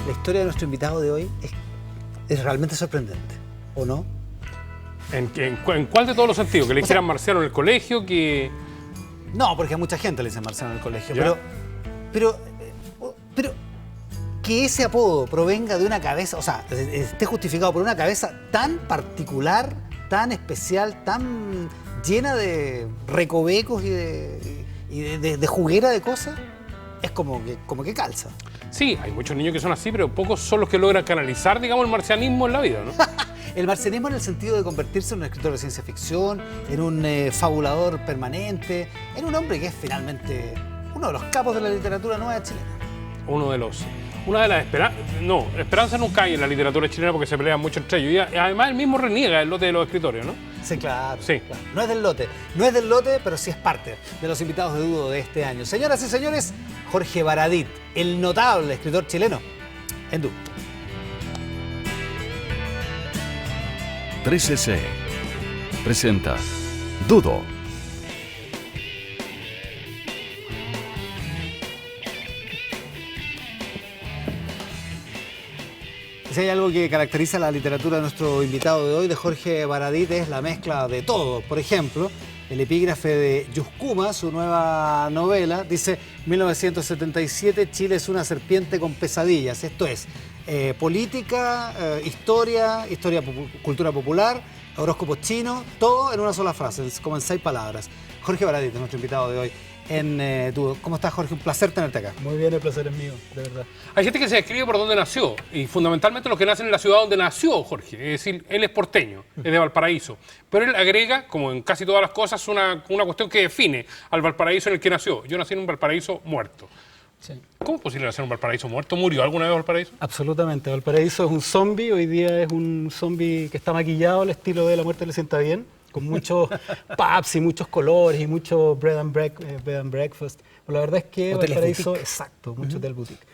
La historia de nuestro invitado de hoy es realmente sorprendente, ¿o no? ¿En cuál de todos los sentidos? ¿Que le hicieran marciano en el colegio? Que... No, porque a mucha gente le dicen marciano en el colegio, ¿Ya? pero que ese apodo provenga de una cabeza, o sea, esté justificado por una cabeza tan particular, tan especial, tan llena de recovecos y de juguera de cosas, es como que calza. Sí, hay muchos niños que son así, pero pocos son los que logran canalizar, digamos, el marcianismo en la vida, ¿no? El marcianismo en el sentido de convertirse en un escritor de ciencia ficción, en un fabulador permanente, en un hombre que es finalmente uno de los capos de la literatura nueva chilena. Una de las esperanzas... No, esperanza nunca hay en la literatura chilena porque se pelean mucho entre ellos. Y además él mismo reniega el lote de los escritores, ¿no? Sí, claro. Sí. Claro. No es del lote, pero sí es parte de los invitados de Dudo de este año. Señoras y señores, Jorge Baradit, el notable escritor chileno, en Dudo. 13C presenta Dudo. Si hay algo que caracteriza la literatura de nuestro invitado de hoy, de Jorge Baradit, es la mezcla de todo. Por ejemplo, el epígrafe de Yuscuma, su nueva novela, dice 1977, Chile es una serpiente con pesadillas. Esto es política, historia, cultura popular, horóscopo chino, todo en una sola frase, como en 6 palabras. Jorge Baradit es nuestro invitado de hoy en Dudo. ¿Cómo estás, Jorge? Un placer tenerte acá. Muy bien, el placer es mío, de verdad. Hay gente que se describe por dónde nació, y fundamentalmente los que nacen en la ciudad donde nació Jorge. Es decir, él es porteño, es de Valparaíso. Pero él agrega, como en casi todas las cosas, una cuestión que define al Valparaíso en el que nació. Yo nací en un Valparaíso muerto. Sí. ¿Cómo es posible nacer en un Valparaíso muerto? ¿Murió alguna vez Valparaíso? Absolutamente. Valparaíso es un zombie, hoy día es un zombie que está maquillado al estilo de La muerte le sienta bien, con muchos pubs y muchos colores y mucho bed and breakfast. Pero la verdad es que Hoteles Valparaíso, boutique. exacto, mucho hotel boutique.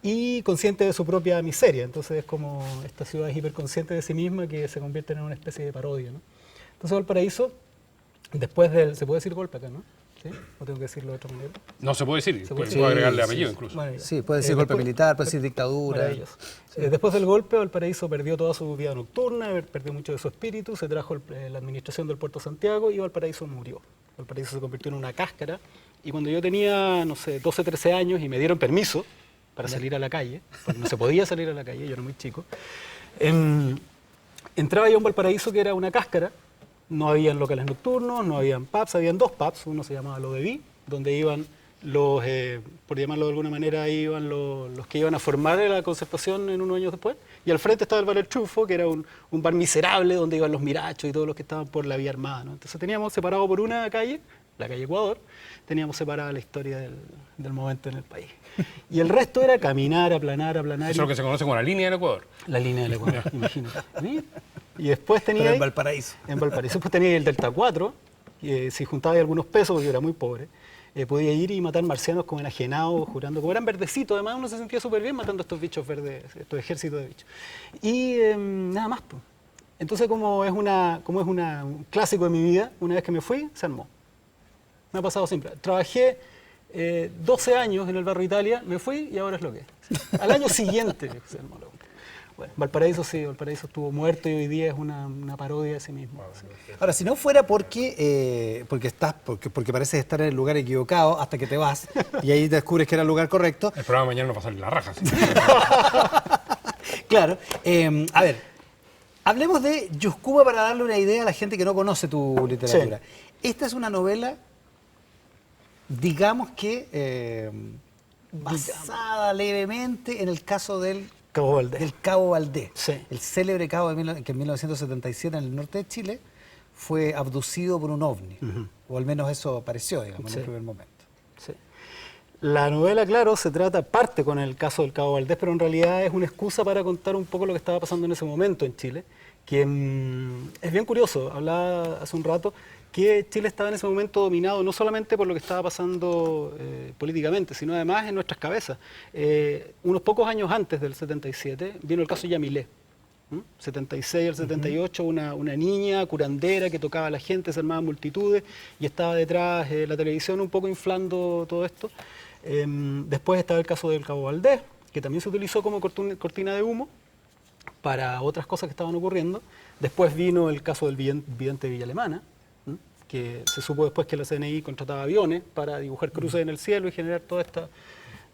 Y consciente de su propia miseria. Entonces es como esta ciudad es hiperconsciente de sí misma que se convierte en una especie de parodia, ¿no? Entonces Valparaíso, después del... ¿Se puede decir golpe acá, no? ¿Sí? ¿O tengo que decirlo de otra manera? No se puede decir, Se puede puedo decir. agregarle Sí, apellido sí. incluso. Bueno, Sí, puede decir golpe militar, puede decir dictadura. Maravilloso. Después del golpe, Valparaíso perdió toda su vida nocturna, perdió mucho de su espíritu, se trajo la administración del Puerto Santiago y Valparaíso murió. Valparaíso se convirtió en una cáscara y cuando yo tenía, no sé, 12, 13 años y me dieron permiso para salir a la calle, porque no se podía salir a la calle, yo era muy chico, entraba yo a un Valparaíso que era una cáscara, no habían locales nocturnos, no habían pubs, habían 2 pubs, uno se llamaba Lo de Vi, donde iban los, por llamarlo de alguna manera, iban los que iban a formar la concertación en unos años después, y al frente estaba el Bar El Trufo, que era un bar miserable donde iban los mirachos y todos los que estaban por la vía armada, ¿no? Entonces teníamos separado por una calle, la calle Ecuador, teníamos separada la historia del momento en el país. Y el resto era caminar, aplanar. Eso es lo que se conoce como la línea del Ecuador. La línea del Ecuador, imagínate. ¿Sí? Y después tenía Pero en ahí- Valparaíso. En Valparaíso. Después tenía el Delta 4, y, si juntaba ahí algunos pesos, porque yo era muy pobre, podía ir y matar marcianos como enajenados, jurando, como eran verdecitos, además uno se sentía súper bien matando a estos bichos verdes, estos ejércitos de bichos. Y nada más, pues. Entonces, como es un clásico de mi vida, una vez que me fui, se armó. Me ha pasado siempre. Trabajé 12 años en el barrio Italia, me fui y ahora es lo que es. Al año siguiente se armó la cuestión. Bueno, Valparaíso sí, Valparaíso estuvo muerto y hoy día es una parodia de sí mismo. Sí. Ahora, si no fuera porque pareces estar en el lugar equivocado hasta que te vas y ahí descubres que era el lugar correcto. El programa mañana no va a salir la raja. ¿Sí? Claro. A ver, hablemos de Yuscuma para darle una idea a la gente que no conoce tu literatura. Sí. Esta es una novela, digamos que basada levemente en el caso del Cabo Valdés. Cabo Valdés. Sí. El célebre cabo que en 1977 en el norte de Chile fue abducido por un ovni. O al menos eso pareció, digamos, en Sí. un primer momento. Sí. La novela, claro, parte con el caso del Cabo Valdés, pero en realidad es una excusa para contar un poco lo que estaba pasando en ese momento en Chile, que es bien curioso. Hablaba hace un rato que Chile estaba en ese momento dominado no solamente por lo que estaba pasando políticamente, sino además en nuestras cabezas. Unos pocos años antes del 77 vino el caso Yamilé. 76 al 78, una niña curandera que tocaba a la gente, se armaba multitudes y estaba detrás la televisión un poco inflando todo esto. Después estaba el caso del Cabo Valdés, que también se utilizó como cortina de humo para otras cosas que estaban ocurriendo. Después vino el caso del vidente Villa Alemana, que se supo después que la CNI contrataba aviones para dibujar cruces en el cielo y generar todos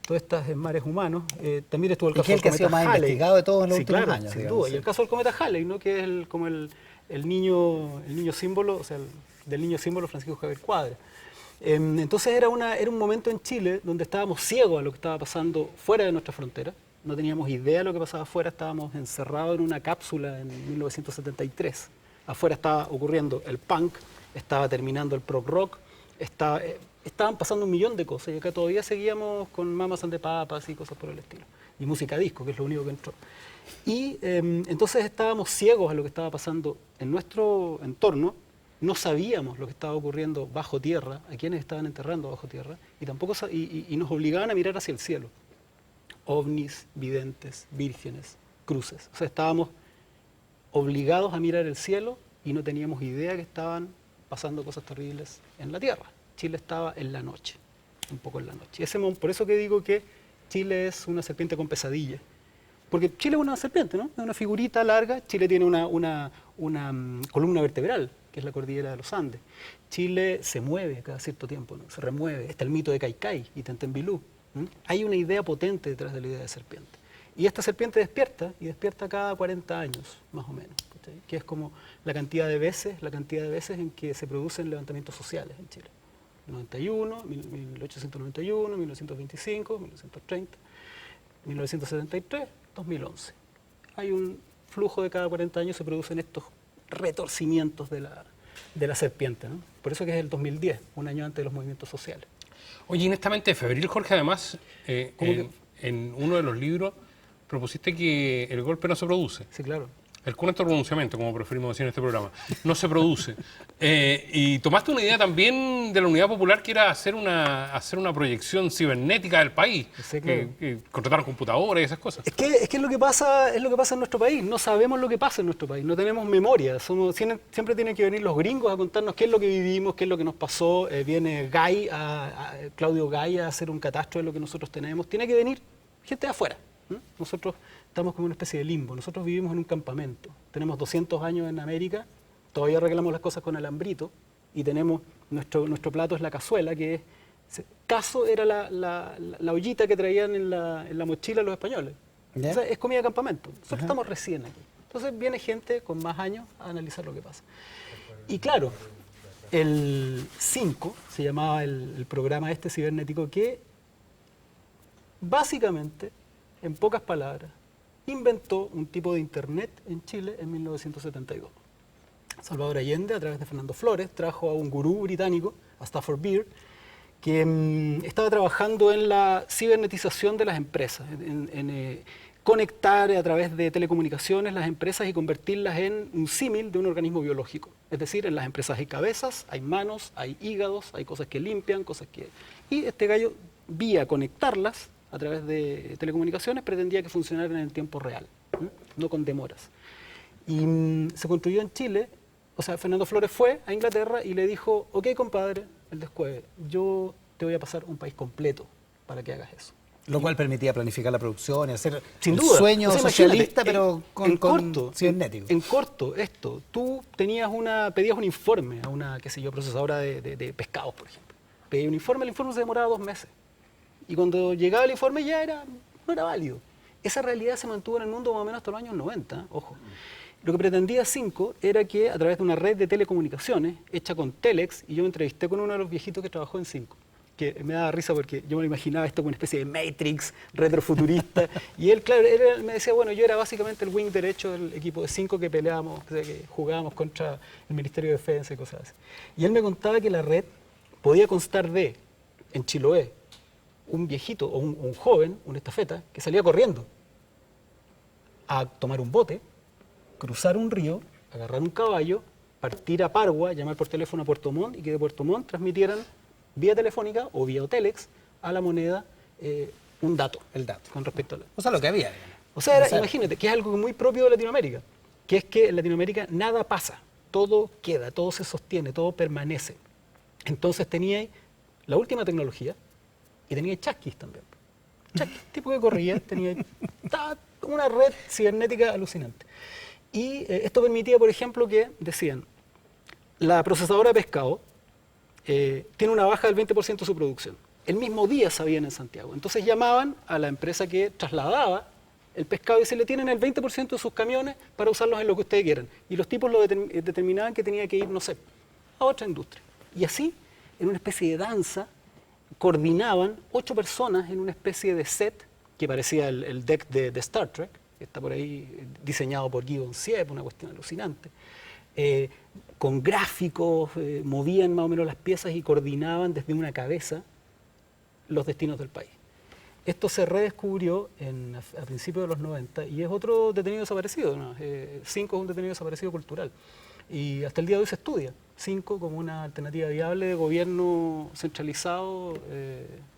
estos mares humanos. También estuvo el caso del que ha sido cometa más Halley. investigado de todos en los últimos claro, años. sin digamos, duda. sí. Y el caso del cometa Halley, ¿no? Que es como el niño símbolo, o sea, del niño símbolo Francisco Javier Cuadra. Entonces era un momento en Chile donde estábamos ciegos a lo que estaba pasando fuera de nuestra frontera. No teníamos idea de lo que pasaba afuera, estábamos encerrados en una cápsula en 1973. Afuera estaba ocurriendo el punk, estaba terminando el prog rock, estaban pasando un millón de cosas y acá todavía seguíamos con Mamas and the Papas y cosas por el estilo. Y música disco, que es lo único que entró. Y entonces estábamos ciegos a lo que estaba pasando en nuestro entorno, no sabíamos lo que estaba ocurriendo bajo tierra, a quienes estaban enterrando bajo tierra, y tampoco y nos obligaban a mirar hacia el cielo. Ovnis, videntes, vírgenes, cruces. O sea, estábamos obligados a mirar el cielo y no teníamos idea que estaban pasando cosas terribles en la tierra. Chile estaba en la noche, un poco en la noche. Por eso que digo que Chile es una serpiente con pesadilla. Porque Chile es una serpiente, ¿no? Es una figurita larga. Chile tiene una columna vertebral, que es la cordillera de los Andes. Chile se mueve cada cierto tiempo, ¿no? Se remueve. Está el mito de Caicay y Tentembilú. Hay una idea potente detrás de la idea de serpiente. Y esta serpiente despierta cada 40 años, más o menos, ¿sí? Que es como la cantidad de veces en que se producen levantamientos sociales en Chile. 91, 1891, 1925, 1930, 1973, 2011. Hay un flujo de cada 40 años, se producen estos retorcimientos de la serpiente, ¿no? Por eso que es el 2010, un año antes de los movimientos sociales. Oye, en esta mente febril, Jorge, además, en uno de los libros propusiste que el golpe no se produce. Sí, claro. El cuento pronunciamiento, como preferimos decir en este programa, no se produce. Y tomaste una idea también de la Unidad Popular que era hacer una proyección cibernética del país. Sí, claro. Contratar computadoras y esas cosas. Es que es lo que pasa en nuestro país. No sabemos lo que pasa en nuestro país, no tenemos memoria. Siempre tienen que venir los gringos a contarnos qué es lo que vivimos, qué es lo que nos pasó. Viene Claudio Gay a hacer un catastro de lo que nosotros tenemos. Tiene que venir gente de afuera. Nosotros estamos como una especie de limbo. Nosotros vivimos en un campamento. Tenemos 200 años en América, todavía arreglamos las cosas con alambrito y tenemos nuestro plato es la cazuela, que es... Cazo era la ollita que traían en la mochila los españoles. ¿Ya? O sea, es comida de campamento. Nosotros estamos recién aquí. Entonces viene gente con más años a analizar lo que pasa. Y claro, el 5 se llamaba el programa cibernético que básicamente, en pocas palabras, inventó un tipo de Internet en Chile en 1972. Salvador Allende, a través de Fernando Flores, trajo a un gurú británico, a Stafford Beer, que estaba trabajando en la cibernetización de las empresas, en conectar a través de telecomunicaciones las empresas y convertirlas en un símil de un organismo biológico. Es decir, en las empresas hay cabezas, hay manos, hay hígados, hay cosas que limpian, cosas que... Y este gallo, vía conectarlas a través de telecomunicaciones, pretendía que funcionaran en el tiempo real, no con demoras. Y se construyó en Chile, o sea, Fernando Flores fue a Inglaterra y le dijo, ok, compadre, el descueve, yo te voy a pasar un país completo para que hagas eso. Lo cual permitía planificar la producción y hacer Sin el duda. sueño O sea, socialista, imagínate, pero con cibernético. En corto, tú pedías un informe a una, procesadora de pescados, por ejemplo. Pedías un informe, el informe se demoraba 2 meses. Y cuando llegaba el informe no era válido. Esa realidad se mantuvo en el mundo más o menos hasta los años 90, ojo. Lo que pretendía 5 era que a través de una red de telecomunicaciones hecha con Telex, y yo me entrevisté con uno de los viejitos que trabajó en 5, que me daba risa porque yo me imaginaba esto como una especie de Matrix retrofuturista, y él, claro, me decía, bueno, yo era básicamente el wing derecho del equipo de 5 que peleábamos, o sea, que jugábamos contra el Ministerio de Defensa y cosas así. Y él me contaba que la red podía constar de, en Chiloé, un viejito o un joven, una estafeta, que salía corriendo a tomar un bote, cruzar un río, agarrar un caballo, partir a Pargua, llamar por teléfono a Puerto Montt y que de Puerto Montt transmitieran vía telefónica o vía Telex a la moneda un dato. El dato. Con respecto a la... O sea, lo que había. O sea, imagínate, que es algo muy propio de Latinoamérica, que es que en Latinoamérica nada pasa, todo queda, todo se sostiene, todo permanece. Entonces teníais la última tecnología y teníais chasquis también. tipo que corría, estaba una red cibernética alucinante. Y esto permitía, por ejemplo, que decían, la procesadora de pescado tiene una baja del 20% de su producción. El mismo día sabían en Santiago. Entonces llamaban a la empresa que trasladaba el pescado y se le tienen el 20% de sus camiones para usarlos en lo que ustedes quieran. Y los tipos lo determinaban que tenía que ir, no sé, a otra industria. Y así, en una especie de danza, coordinaban 8 personas en una especie de set que parecía el deck de Star Trek, que está por ahí diseñado por Guy Bonciep, una cuestión alucinante, con gráficos, movían más o menos las piezas y coordinaban desde una cabeza los destinos del país. Esto se redescubrió a principios de los 90 y es otro detenido desaparecido, ¿no? 5 es un detenido desaparecido cultural. Y hasta el día de hoy se estudia 5 como una alternativa viable de gobierno centralizado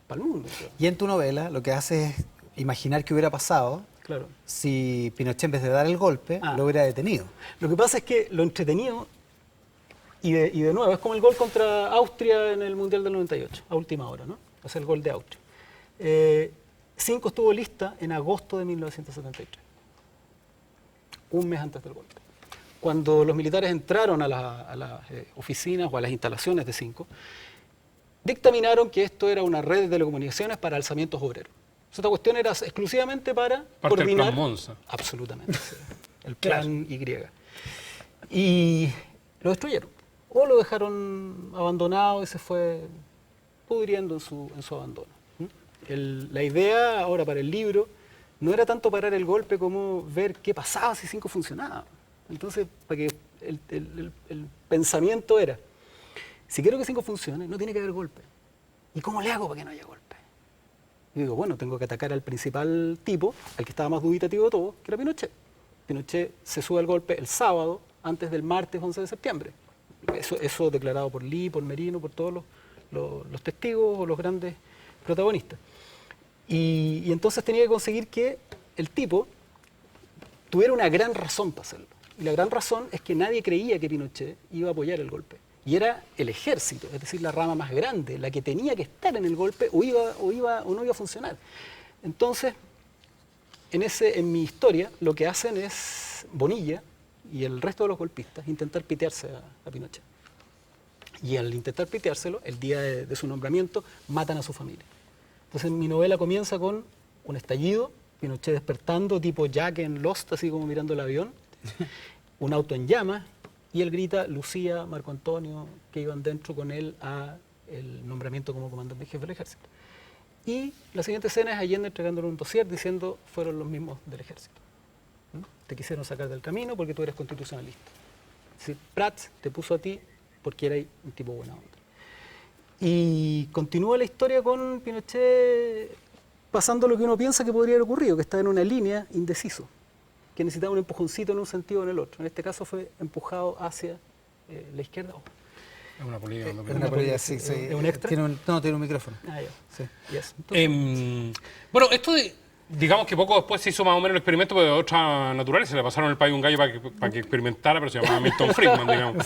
para el mundo. Creo. Y en tu novela lo que haces es imaginar qué hubiera pasado Claro. si Pinochet, en vez de dar el golpe, lo hubiera detenido. Lo que pasa es que lo entretenido, y de nuevo, es como el gol contra Austria en el Mundial del 98, a última hora, ¿no? O sea, el gol de Austria. 5 estuvo lista en agosto de 1973, un mes antes del golpe. Cuando los militares entraron a las oficinas o a las instalaciones de 5, dictaminaron que esto era una red de telecomunicaciones para alzamientos obreros. Esta cuestión era exclusivamente para Parte coordinar... del plan Monza. Absolutamente, sí. El plan Y. Y lo destruyeron. O lo dejaron abandonado y se fue pudriendo en su abandono. La idea ahora para el libro no era tanto parar el golpe como ver qué pasaba si 5 funcionaba. Entonces, para que el pensamiento era, si quiero que 5 funcione, no tiene que haber golpe. ¿Y cómo le hago para que no haya golpe? Y digo, bueno, tengo que atacar al principal tipo, al que estaba más dubitativo de todos, que era Pinochet. Pinochet se sube al golpe el sábado, antes del martes 11 de septiembre. Eso declarado por Lee, por Merino, por todos los testigos o los grandes protagonistas. Y entonces tenía que conseguir que el tipo tuviera una gran razón para hacerlo. Y la gran razón es que nadie creía que Pinochet iba a apoyar el golpe. Y era el ejército, es decir, la rama más grande, la que tenía que estar en el golpe o no iba a funcionar. Entonces, en mi historia, lo que hacen es Bonilla y el resto de los golpistas intentar pitearse a Pinochet. Y al intentar piteárselo, el día de su nombramiento, matan a su familia. Entonces mi novela comienza con un estallido, Pinochet despertando, tipo Jack en Lost, así como mirando el avión, un auto en llamas, y él grita, Lucía, Marco Antonio, que iban dentro con él a el nombramiento como comandante jefe del ejército. Y la siguiente escena es Allende entregándole un dossier diciendo, fueron los mismos del ejército. Te quisieron sacar del camino porque tú eres constitucionalista. Es decir, Prats te puso a ti porque eras un tipo buena onda. Y continúa la historia con Pinochet pasando lo que uno piensa que podría haber ocurrido, que está en una línea indeciso, que necesitaba un empujoncito en un sentido o en el otro. En este caso fue empujado hacia la izquierda. Es una política. Es una política, sí. ¿Es un extra? Tiene un micrófono. Ah, ya. Sí. Yes. Entonces, Bueno, esto digamos que poco después se hizo más o menos el experimento, pero de otra naturaleza. Le pasaron el país a un gallo para que experimentara, pero se llamaba Milton Friedman, digamos.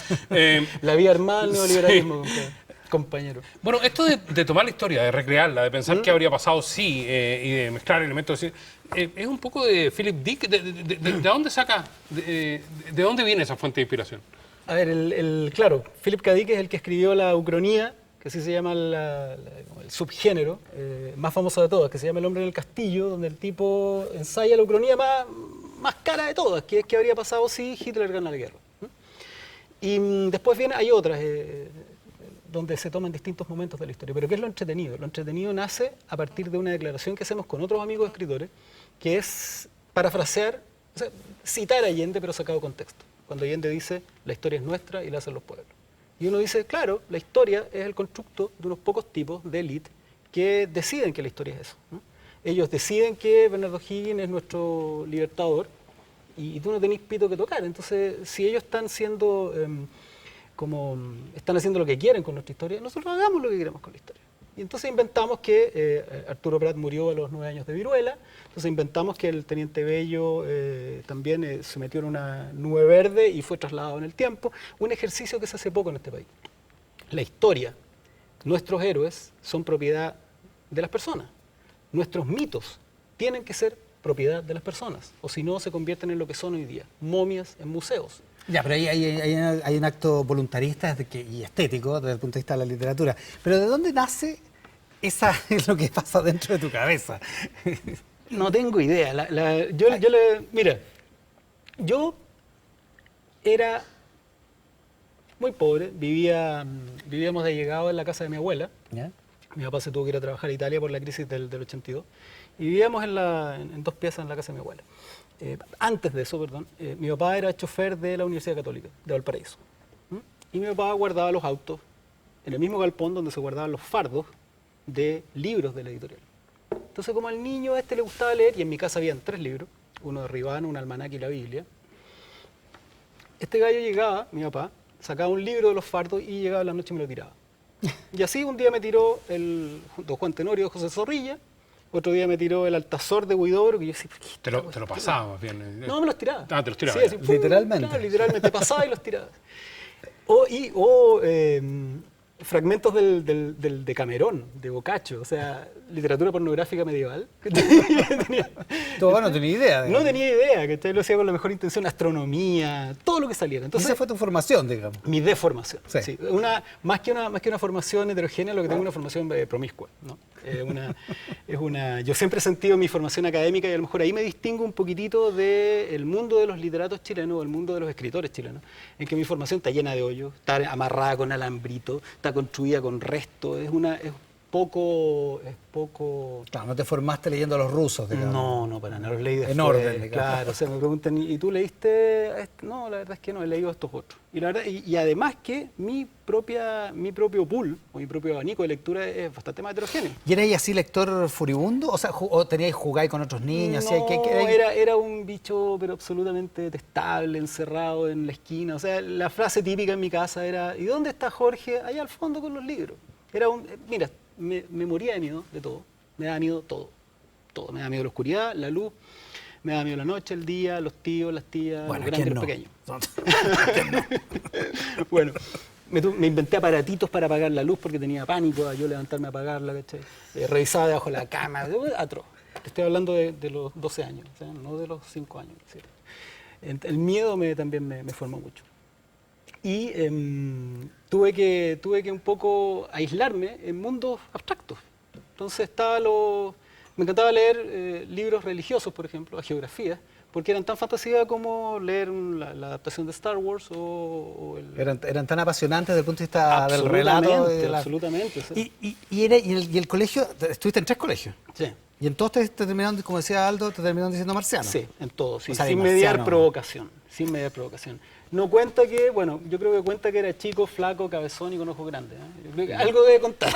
la vía armada del neoliberalismo, compañero. Bueno, esto de tomar la historia, de recrearla, de pensar qué habría pasado sí, y de mezclar elementos, es un poco de Philip Dick. ¿De dónde saca, de dónde viene esa fuente de inspiración? A ver, claro, Philip K. Dick es el que escribió la Ucronía, que así se llama el subgénero más famoso de todas, que se llama El hombre en el castillo, donde el tipo ensaya la Ucronía más cara de todas, que es qué habría pasado si Hitler gana la guerra. Y después hay otras, donde se toman distintos momentos de la historia. Pero ¿qué es lo entretenido? Lo entretenido nace a partir de una declaración que hacemos con otros amigos escritores, que es parafrasear, o sea, citar a Allende, pero sacado de contexto. Cuando Allende dice, la historia es nuestra y la hacen los pueblos. Y uno dice, claro, la historia es el constructo de unos pocos tipos de élite que deciden que la historia es eso, ¿no? Ellos deciden que Bernardo O'Higgins es nuestro libertador y tú no tenés pito que tocar. Entonces, si ellos están siendo... están haciendo lo que quieren con nuestra historia, nosotros hagamos lo que queremos con la historia. Y entonces inventamos que Arturo Prat murió a los 9 años de viruela, entonces inventamos que el teniente Bello también se metió en una nube verde y fue trasladado en el tiempo, un ejercicio que se hace poco en este país. La historia, nuestros héroes, son propiedad de las personas. nuestros mitos tienen que ser propiedad de las personas, o si no se convierten en lo que son hoy día, momias en museos. Ya, pero hay un acto voluntarista y estético desde el punto de vista de la literatura. Pero ¿de dónde nace es lo que pasa dentro de tu cabeza? No tengo idea. Mira, yo era muy pobre, vivíamos de llegado en la casa de mi abuela. ¿Ya? Mi papá se tuvo que ir a trabajar a Italia por la crisis del 82. Y vivíamos en 2 piezas en la casa de mi abuela. Antes de eso, mi papá era chofer de la Universidad Católica de Valparaíso. Y mi papá guardaba los autos en el mismo galpón donde se guardaban los fardos de libros de la editorial. Entonces, como al niño le gustaba leer, y en mi casa habían 3 libros, uno de Ribano, un almanaque y la Biblia, este gallo llegaba, mi papá, sacaba un libro de los fardos y llegaba a la noche y me lo tiraba. Y así un día me tiró el Don Juan Tenorio de José Zorrilla, otro día me tiró el Altazor de Huidobro, que yo decía, Te lo pasaba más bien. No, me los tiraba. Ah, te los tiraba. Sí, así, Literalmente. Claro, literalmente pasaba y los tiraba. Fragmentos del Decamerón, de Boccaccio, o sea, literatura pornográfica medieval. Tu papá no tenía idea. No tenía idea, que lo hacía con la mejor intención, astronomía, todo lo que saliera. Entonces, esa fue tu formación, digamos. mi deformación. Sí. Sí. Más que una formación heterogénea, lo que tengo es una formación promiscua, ¿no? Yo siempre he sentido mi formación académica y a lo mejor ahí me distingo un poquitito del mundo de los literatos chilenos, el mundo de los escritores chilenos, en que mi formación está llena de hoyos, está amarrada con alambrito, está construida con resto, es poco... Claro, no te formaste leyendo a los rusos, digamos. No, para nada, los leí después. En orden, digamos. Claro, o sea, me preguntan, ¿y tú leíste a este? No, la verdad es que no, he leído a estos otros. Y la verdad, y además que mi propio pool, o mi propio abanico de lectura es bastante más heterogéneo. ¿Y erais así lector furibundo? O sea, ¿o teníais jugáis con otros niños? No, ¿Qué era un bicho pero absolutamente detestable, encerrado en la esquina. O sea, la frase típica en mi casa era, ¿y dónde está Jorge? Allá al fondo con los libros. Mira, me moría de miedo de todo. Me daba miedo todo. Todo. Me daba miedo la oscuridad, la luz, me daba miedo la noche, el día, los tíos, las tías, Bueno, los grandes, ¿quién los no? pequeños. Bueno, me inventé aparatitos para apagar la luz porque tenía pánico a yo levantarme a apagarla, ¿cachai? Revisaba debajo de la cama, atroz. Te estoy hablando de los 12 años, ¿sí? No de los 5 años. ¿Sí? El miedo también me formó mucho. Y tuve que un poco aislarme en mundos abstractos. Entonces me encantaba leer libros religiosos, por ejemplo, a geografía, porque eran tan fantasía como leer la adaptación de Star Wars Eran tan apasionantes desde el punto de vista del relato. Absolutamente. Sí. ¿Y el colegio? ¿Estuviste en 3 colegios? Sí. Y en todos te terminaron, como decía Aldo, te terminaron diciendo marciano. Sí, en todo, sí, O sea, sin marciano. mediar provocación, sin mediar provocación. No cuenta que, bueno, yo creo que cuenta que era chico, flaco, cabezón y con ojos grandes. Yo creo que algo debe contar.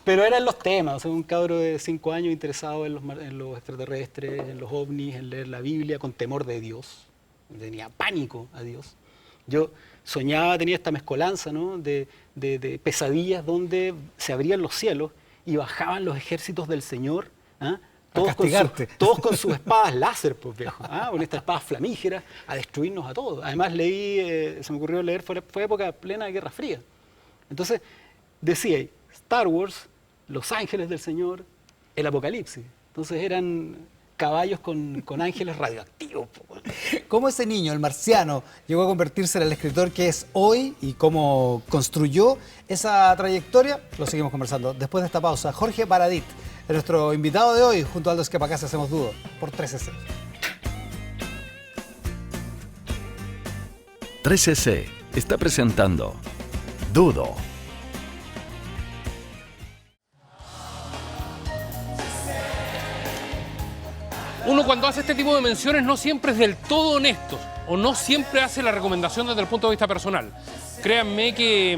Pero eran los temas, o sea, un cabro de 5 años interesado en los extraterrestres, en los ovnis, en leer la Biblia, con temor de Dios. Tenía pánico a Dios. Yo soñaba, tenía esta mezcolanza, ¿no? de pesadillas donde se abrían los cielos y bajaban los ejércitos del Señor, ¿ah? Todos con sus espadas láser, pues viejo, con estas espadas flamígeras, a destruirnos a todos. Además se me ocurrió leer, fue época plena de Guerra Fría. Entonces, decía, Star Wars, Los Ángeles del Señor, el Apocalipsis. Entonces eran caballos con ángeles radioactivos. Pues. ¿Cómo ese niño, el marciano, llegó a convertirse en el escritor que es hoy y cómo construyó esa trayectoria? Lo seguimos conversando después de esta pausa. Jorge Baradit es nuestro invitado de hoy, junto a Aldo Esquipacase hacemos Dudo, por 3cc. 3cc está presentando Dudo. Uno cuando hace este tipo de menciones no siempre es del todo honesto o no siempre hace la recomendación desde el punto de vista personal. Créanme que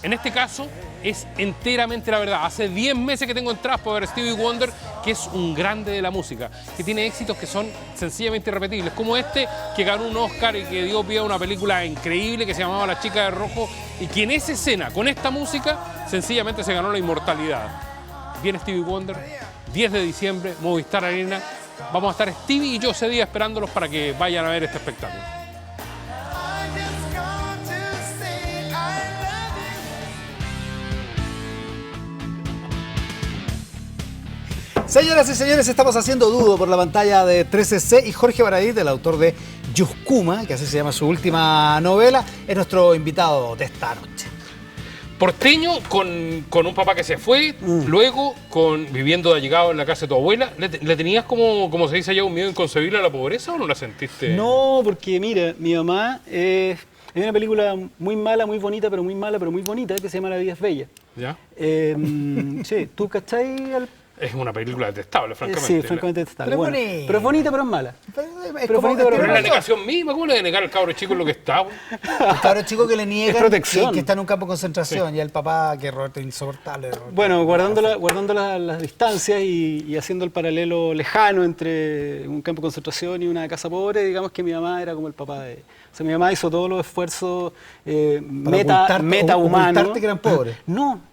en este caso es enteramente la verdad. Hace 10 meses que tengo entradas para ver Stevie Wonder, que es un grande de la música, que tiene éxitos que son sencillamente irrepetibles, como este que ganó un Oscar y que dio pie a una película increíble que se llamaba La chica de rojo y que en esa escena, con esta música, sencillamente se ganó la inmortalidad. Viene Stevie Wonder, 10 de diciembre, Movistar Arena. Vamos a estar Stevie y yo ese día esperándolos para que vayan a ver este espectáculo. Señoras y señores, estamos haciendo Dudo por la pantalla de 13C y Jorge Baradit, el autor de Yuscuma, que así se llama su última novela, es nuestro invitado de esta noche. Porteño con un papá que se fue, luego viviendo de allegado en la casa de tu abuela. ¿Le tenías como se dice allá un miedo inconcebible a la pobreza o no la sentiste? No, porque mira, mi mamá hay una película muy mala, muy bonita, pero muy mala, pero muy bonita, que se llama La vida es bella. ¿Ya? Sí, ¿tú cachai al Es una película detestable, francamente. Sí, francamente detestable. Pero Bueno, bonita. pero es bonita, pero es mala. Pero bonito, Pero es la pero negación misma, ¿cómo le de negar al cabro chico lo que está? güey? el cabro chico que le niegan Es protección. que está en un campo de concentración y el papá que Roberto es insoportable. Bueno, guardando las distancias y haciendo el paralelo lejano entre un campo de concentración y una casa pobre, digamos que mi mamá era como el papá de... O sea, mi mamá hizo todos los esfuerzos metahumanos. Ocultarte que eran pobres.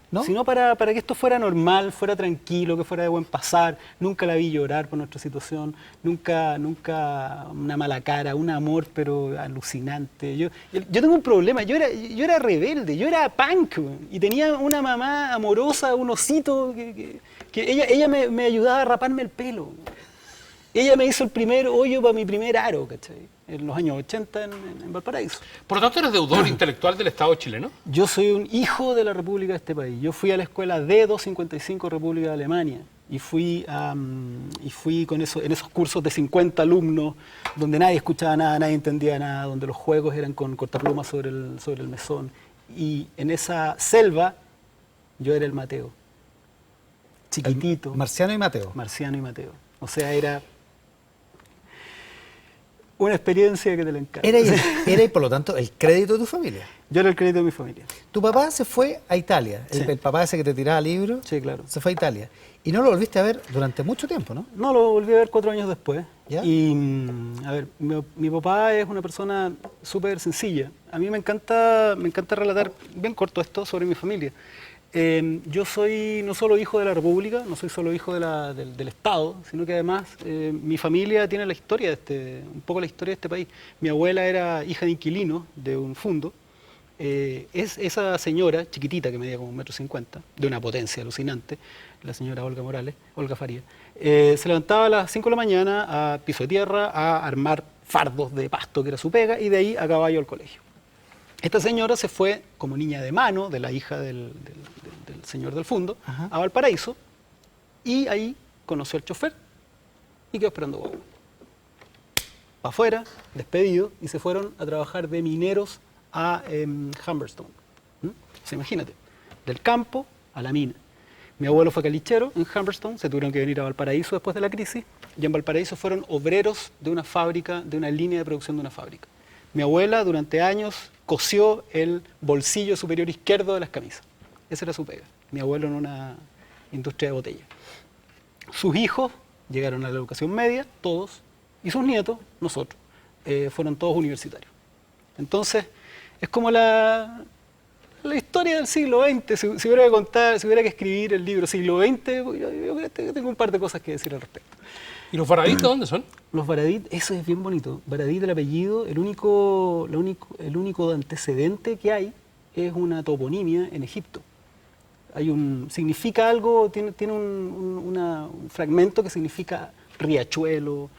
No, sino para que esto fuera normal, fuera tranquilo, que fuera de buen pasar. Nunca la vi llorar por nuestra situación, nunca una mala cara, un amor pero alucinante. Yo tengo un problema, yo era rebelde, yo era punk, y tenía una mamá amorosa, un osito, que ella me ayudaba a raparme el pelo. Ella me hizo el primer hoyo para mi primer aro, ¿cachai? En los años 80 en Valparaíso. Por lo tanto, eres deudor intelectual del Estado chileno. Yo soy un hijo de la República de este país. Yo fui a la escuela D255 República de Alemania y fui en esos cursos de 50 alumnos donde nadie escuchaba nada, nadie entendía nada, donde los juegos eran con cortaplumas sobre el mesón. Y en esa selva yo era el Mateo. Chiquitito. Marciano y Mateo. Marciano y Mateo. O sea, era una experiencia que te la encargo. Era y por lo tanto el crédito de tu familia. Yo era el crédito de mi familia. Tu papá se fue a Italia. Sí. El papá ese que te tiraba libros. Sí, claro. Se fue a Italia. Y no lo volviste a ver durante mucho tiempo, ¿no? No, lo volví a ver 4 años después. ¿Ya? Y, a ver, mi papá es una persona súper sencilla. A mí me encanta relatar bien corto esto sobre mi familia. Yo soy no solo hijo de la República, no soy solo hijo del Estado, sino que además mi familia tiene la historia un poco la historia de este país. Mi abuela era hija de inquilino de un fundo. Es esa señora chiquitita que medía como 1,50 m, de una potencia alucinante, la señora Olga Faría, se levantaba a las 5 de la mañana a piso de tierra a armar fardos de pasto, que era su pega, y de ahí a caballo al colegio. Esta señora se fue como niña de mano de la hija del señor del fondo, Ajá, a Valparaíso, y ahí conoció al chofer y quedó esperando guagua. Para afuera, despedido, y se fueron a trabajar de mineros a Humberstone. O sea, imagínate, del campo a la mina. Mi abuelo fue calichero en Humberstone, se tuvieron que venir a Valparaíso después de la crisis, y en Valparaíso fueron obreros de una fábrica, de una línea de producción de una fábrica. Mi abuela durante años cosió el bolsillo superior izquierdo de las camisas. Esa era su pega. Mi abuelo en una industria de botella. Sus hijos llegaron a la educación media, todos, y sus nietos, nosotros, fueron todos universitarios. Entonces, es como la historia del siglo XX. Si hubiera que contar, si hubiera que escribir el libro siglo XX, yo tengo un par de cosas que decir al respecto. ¿Y los Baradit dónde son? Los Baradit, eso es bien bonito. Baradit, el apellido, el único antecedente que hay es una toponimia en Egipto. Significa algo, tiene un fragmento que significa riachuelo,